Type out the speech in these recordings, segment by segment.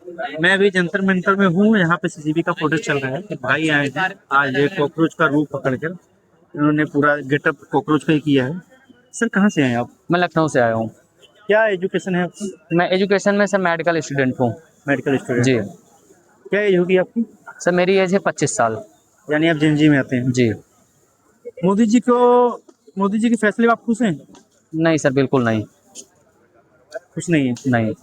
मैं अभी जंतर मंतर में हूँ। यहाँ पे सीसीबी का फुटेज चल रहा है कि भाई आए हैं आज एक कॉकरोच का रूप पकड़ कर, इन्होंने पूरा गेटअप कॉकरोच का ही किया है। सर कहाँ से हैं आप? मैं लखनऊ से आया हूँ। क्या एजुकेशन है आपकी? मैं एजुकेशन में सर मेडिकल स्टूडेंट हूँ। मेडिकल स्टूडेंट जी है। क्या एज होगी आपकी? सर, मेरी एज है 25 साल। यानी आप जेनजी में आते हैं। जी मोदी जी को मोदी जी के फैसले पे आप खुश हैं? नहीं सर, बिल्कुल नहीं। खुश नहीं है। नहीं,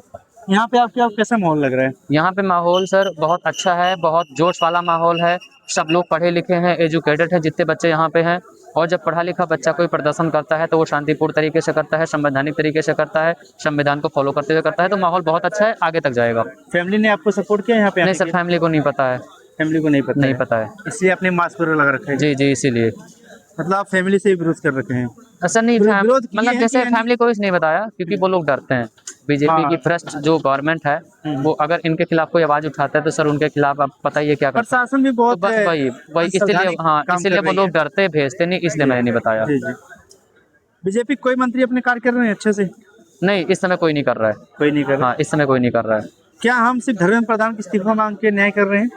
यहाँ पे आपके आप कैसा माहौल लग रहा है? यहाँ पे माहौल सर बहुत अच्छा है, बहुत जोश वाला माहौल है। सब लोग पढ़े लिखे हैं, एजुकेटेड हैं जितने बच्चे यहाँ पे हैं। और जब पढ़ा लिखा बच्चा कोई प्रदर्शन करता है तो वो शांतिपूर्ण तरीके से करता है, संवैधानिक तरीके से करता है, संविधान को फॉलो करते हुए करता है। तो माहौल बहुत अच्छा है, आगे तक जाएगा। फैमिली ने आपको सपोर्ट किया यहाँ पे नहीं आने सर, के? फैमिली को नहीं पता है। फैमिली को नहीं पता नहीं है, पता है। इसलिए आपने मास्क वगैरह लगा रखा है? जी जी, इसीलिए। मतलब आप फैमिली से ही विरोध कर रखे हैं? ऐसा नहीं, विरोध किए मतलब हैं कि जैसे यानी? फैमिली को इसलिए नहीं बताया क्योंकि वो लोग डरते हैं। बीजेपी की हाँ। भ्रष्ट जो गवर्नमेंट है, वो अगर इनके खिलाफ कोई आवाज उठाता है तो सर उनके खिलाफ आप पता ही है क्या करते हैं। प्रशासन भी तो बहुत बस वही वही इसीलिए, असंवैधानिक हाँ, काम इसीलिए कर वो रही लोग है। डरते भेजते नहीं, इसलिए जी मैंने नहीं बताया। जी जी। बीजेपी कोई मंत्री अपने कार्य कर रहे हैं अच्छे से? नहीं, इस समय कोई नहीं कर रहा है। कोई नहीं कर रहा। हाँ, इस समय कोई नहीं कर रहा है। क्या हम सिर्फ धर्मेंद्र प्रधान की इस्तीफा मांग के न्याय कर रहे हैं?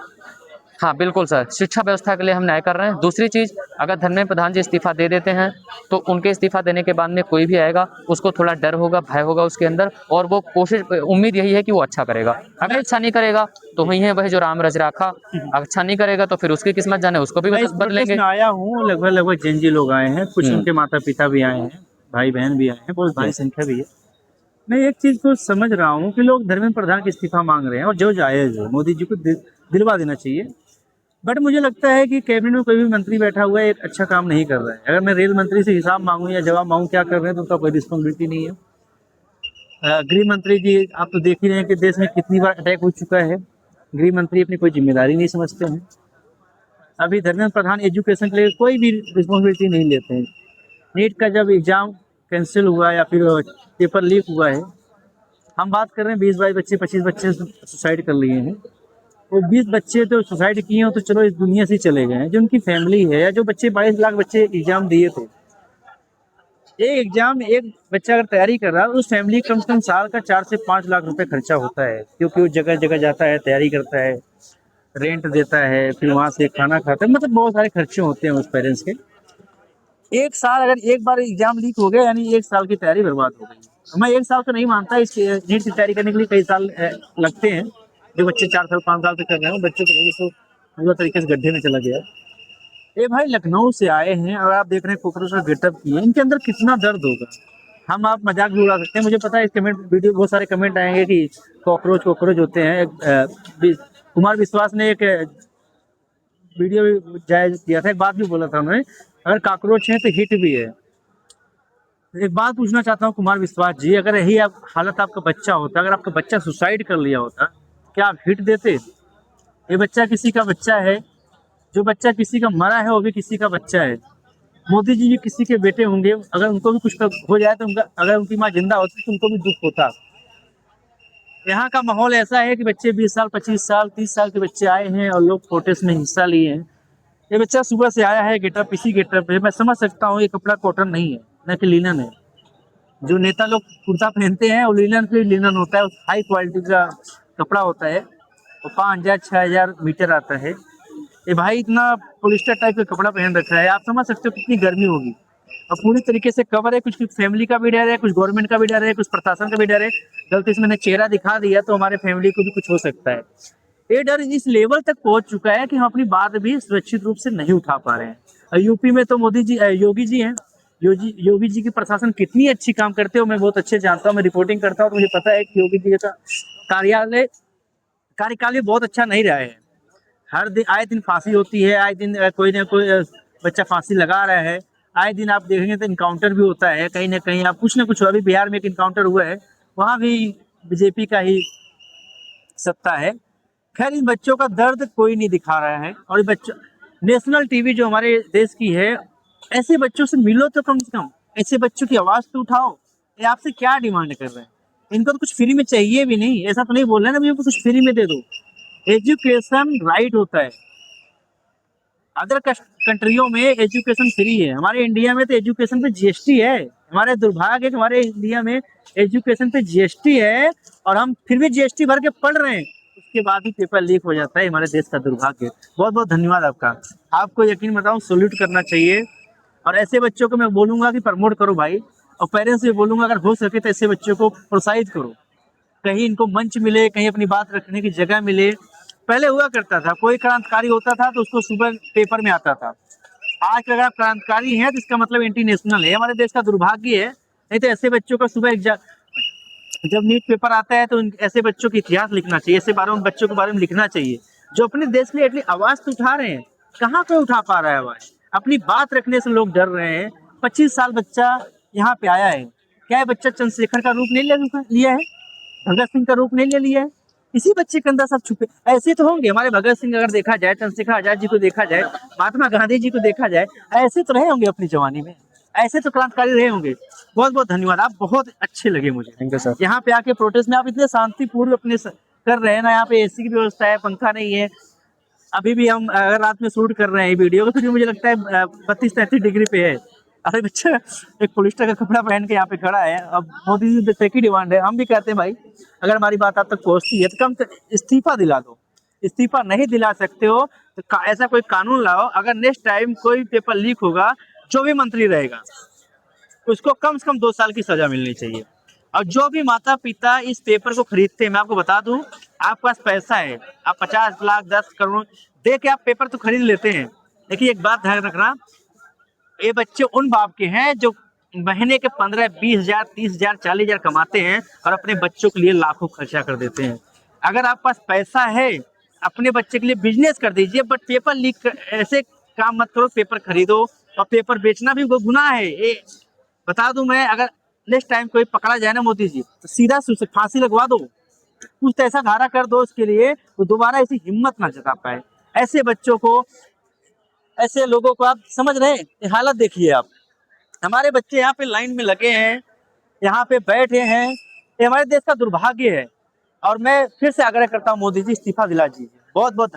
हाँ बिल्कुल सर, शिक्षा व्यवस्था के लिए हम न्याय कर रहे हैं। दूसरी चीज़, अगर धर्मेंद्र प्रधान जी इस्तीफा दे देते हैं तो उनके इस्तीफा देने के बाद में कोई भी आएगा उसको थोड़ा डर होगा, भय होगा उसके अंदर, और वो कोशिश, उम्मीद यही है कि वो अच्छा करेगा। अगर अच्छा नहीं करेगा तो वही है वही जो राम रजराखा। अच्छा नहीं करेगा तो फिर उसकी किस्मत जाने, उसको भी मैं इस प्रोटेस्ट बदलेंगे। में आया हूँ, लगभग लगभग जेनजी लोग आए हैं, कुछ हम्म। उनके माता पिता भी आए हैं, भाई बहन भी आए हैं, बहुत जी। भारी संख्या भी है। मैं एक चीज को समझ रहा हूँ कि लोग धर्मेंद्र प्रधान की इस्तीफा मांग रहे हैं और जो जायज है, मोदी जी को दिलवा देना चाहिए। बट मुझे लगता है कि कैबिनेट में कोई भी मंत्री बैठा हुआ है एक अच्छा काम नहीं कर रहा है। अगर मैं रेल मंत्री से हिसाब मांगूं या जवाब मांगूं क्या कर रहे हैं तो उनका कोई रिस्पॉन्सिबिलिटी नहीं है। गृह मंत्री जी आप तो देख ही रहे हैं कि देश में कितनी बार अटैक हो चुका है। गृह मंत्री अपनी कोई जिम्मेदारी नहीं समझते हैं। अभी धर्मेंद्र प्रधान एजुकेशन के लिए कोई भी रिस्पॉन्सिबिलिटी नहीं लेते हैं। नीट का जब एग्जाम कैंसिल हुआ या फिर पेपर लीक हुआ है, हम बात कर रहे हैं 20-22 बच्चे, 25 बच्चे सुसाइड कर लिए हैं। वो 20 बच्चे तो सुसाइड किए हो तो चलो इस दुनिया से चले गए हैं, जो उनकी फैमिली है या जो बच्चे 22 लाख बच्चे एग्जाम दिए थे, एक एग्जाम एक बच्चा अगर तैयारी कर रहा है उस फैमिली कम से कम साल का 4 से 5 लाख रुपए खर्चा होता है, क्योंकि वो जगह जगह जाता है, तैयारी करता है, रेंट देता है, फिर वहां से खाना खाता है, मतलब बहुत सारे खर्चे होते हैं उस पेरेंट्स के। एक साल अगर एक बार एग्जाम लीक हो गया यानी एक साल की तैयारी बर्बाद हो गई। मैं एक साल तो नहीं मानता, इस नीट की तैयारी करने के लिए कई साल लगते हैं। जो बच्चे 4 साल 5 साल से कर रहे हैं बच्चों को भविष्य पूरा तरीके से गड्ढे में चला गया। ये भाई लखनऊ से आए हैं और आप देख रहे हैं कॉकरोच का गेटअप किए, इनके अंदर कितना दर्द होगा। हम आप मजाक भी उड़ा सकते हैं, मुझे पता है इस कमेंट वीडियो बहुत सारे कमेंट आएंगे कि कॉकरोच कॉकरोच होते हैं। कुमार विश्वास ने एक वीडियो जायज किया था, एक बात भी बोला था उन्होंने, अगर कॉकरोच है तो हिट भी है। एक बात पूछना चाहता हूँ कुमार विश्वास जी, अगर यही आप हालत आपका बच्चा होता, अगर आपका बच्चा सुसाइड कर लिया होता, क्या आप हिट देते? ये बच्चा किसी का बच्चा है, जो बच्चा किसी का मरा है वो भी किसी का बच्चा है। मोदी जी किसी के बेटे होंगे, अगर उनको भी कुछ हो जाए तो उनका, अगर उनकी माँ जिंदा होती तो उनको भी दुख होता। यहाँ का माहौल ऐसा है कि बच्चे 20 साल 25 साल 30 साल के बच्चे आए हैं और लोग प्रोटेस्ट में हिस्सा लिए हैं। ये बच्चा सुबह से आया है गेटअप, इसी गेटअप है। मैं समझ सकता हूँ ये कपड़ा कॉटन नहीं है, न कि लिनन है। जो नेता लोग कुर्ता पहनते हैं वो लिनन पे लिनन होता है, हाई क्वालिटी का कपड़ा होता है, वो 5,000 6,000 मीटर आता है। ये भाई इतना पोलिस्टर टाइप का कपड़ा पहन रखा है, आप समझ सकते हो कितनी गर्मी होगी। और पूरी तरीके से कवर है, कुछ फैमिली का भी डर है, कुछ गवर्नमेंट का भी डर है, कुछ प्रशासन का भी डर है। गलती से मैंने चेहरा दिखा दिया तो हमारे फैमिली को भी कुछ हो सकता है। ये डर इस लेवल तक पहुंच चुका है कि हम अपनी बात भी सुरक्षित रूप से नहीं उठा पा रहे हैं। और यूपी में तो मोदी जी योगी जी हैं, योगी जी की प्रशासन कितनी अच्छी काम करते हो मैं बहुत अच्छे जानता हूँ। मैं रिपोर्टिंग करता हूँ तो मुझे पता है कि योगी जी का कार्यकाल भी बहुत अच्छा नहीं रहा है। हर दिन आए दिन फांसी होती है, आए दिन कोई ना कोई बच्चा फांसी लगा रहा है। आए दिन आप देखेंगे तो इनकाउंटर भी होता है कहीं ना कहीं, आप कुछ ना कुछ। अभी बिहार में एक इनकाउंटर हुआ है, वहाँ भी बीजेपी का ही सत्ता है। खैर इन बच्चों का दर्द कोई नहीं दिखा रहा है। और ये बच्चों, नेशनल टीवी जो हमारे देश की है, ऐसे बच्चों से मिलो तो कम से कम, ऐसे बच्चों की आवाज तो उठाओ। ये आपसे क्या डिमांड कर रहे हैं? इनको तो कुछ फ्री में चाहिए भी नहीं, ऐसा तो नहीं बोल रहे ना मुझे कुछ फ्री में दे दो। एजुकेशन राइट होता है। अदर कंट्रियों में एजुकेशन फ्री है, हमारे इंडिया में तो एजुकेशन पे जीएसटी है। हमारे दुर्भाग्य है कि हमारे इंडिया में एजुकेशन पे जीएसटी है और हम फिर भी जीएसटी भर के पढ़ रहे हैं। के बाद भी पेपर लीक हो जाता है, हमारे देश का दुर्भाग्य। बहुत बहुत धन्यवाद आपका। आपको यकीन बताऊं, सैल्यूट करना चाहिए। और ऐसे बच्चों को मैं बोलूंगा कि प्रमोट करो भाई, और पेरेंट्स भी बोलूंगा अगर हो सके तो ऐसे बच्चों को प्रोत्साहित करो, कहीं इनको मंच मिले, कहीं अपनी बात रखने की जगह मिले। पहले हुआ करता था, कोई क्रांतिकारी होता था तो उसको सुबह पेपर में आता था। आज अगर आप क्रांतिकारी हैं तो इसका मतलब इंटरनेशनल है, हमारे देश का दुर्भाग्य है। नहीं तो ऐसे बच्चों का सुबह जब नीट पेपर आता है तो ऐसे बच्चों की इतिहास लिखना चाहिए, ऐसे बच्चों के बारे में लिखना चाहिए जो अपने देश के लिए एटलीस्ट आवाज तो उठा रहे हैं। कहाँ कोई उठा पा रहा है आवाज? अपनी बात रखने से लोग डर रहे हैं। 25 साल बच्चा यहाँ पे आया है, क्या है बच्चा चंद्रशेखर का रूप नहीं लिया है, भगत सिंह का रूप नहीं ले लिया है? इसी बच्चे के अंदर सब छुपे ऐसे तो होंगे। हमारे भगत सिंह अगर देखा जाए, चंद्रशेखर आजाद जी को देखा जाए, महात्मा गांधी जी को देखा जाए, ऐसे तो रहे होंगे अपनी जवानी में, ऐसे तो क्रांतिकारी रहे होंगे। बहुत बहुत धन्यवाद, आप बहुत अच्छे लगे मुझे। Thank you sir. यहाँ पे आके प्रोटेस्ट में आप इतने शांतिपूर्व अपने कर रहे हैं ना, यहाँ पे एसी की व्यवस्था है, पंखा नहीं है। अभी भी हम अगर रात में शूट कर रहे हैं वीडियो तो मुझे लगता है 32-33 डिग्री पे है। अरे बच्चा एक पॉलिस्टर का कपड़ा पहन के यहाँ पे खड़ा है। अब मोदी जी की की डिमांड है, हम भी कहते हैं भाई अगर हमारी बात आप तक पहुँचती है तो कम से इस्तीफा दिला दो। इस्तीफा नहीं दिला सकते हो तो ऐसा कोई कानून लाओ, अगर नेक्स्ट टाइम कोई पेपर लीक होगा, जो भी मंत्री रहेगा उसको कम से कम 2 साल की सजा मिलनी चाहिए। और जो भी माता पिता इस पेपर को खरीदते हैं, मैं आपको बता दूं, आपके पास पैसा है, आप 50 लाख 10 करोड़ दे के आप पेपर तो खरीद लेते हैं। लेकिन एक बात ध्यान रखना, ये बच्चे उन बाप के हैं जो महीने के 15-20 हजार 30 हजार 40 हजार कमाते हैं और अपने बच्चों के लिए लाखों खर्चा कर देते हैं। अगर आपके पास पैसा है, अपने बच्चे के लिए बिजनेस कर दीजिए, बट पेपर लीक ऐसे काम मत करो। पेपर खरीदो, और पेपर बेचना भी गुनाह है। ये बता दूं मैं, अगर नेक्स्ट टाइम कोई पकड़ा जाए ना मोदी जी, तो सीधा फांसी लगवा दो, कुछ ऐसा धारा कर दो उसके लिए वो दोबारा ऐसी हिम्मत ना जता पाए। ऐसे बच्चों को, ऐसे लोगों को आप समझ रहे हैं, ये हालत देखिए आप। हमारे बच्चे यहाँ पे लाइन में लगे हैं, यहाँ पे बैठे हैं, ये हमारे देश का दुर्भाग्य है। और मैं फिर से आग्रह करता हूँ, मोदी जी इस्तीफा दिला दीजिए। बहुत बहुत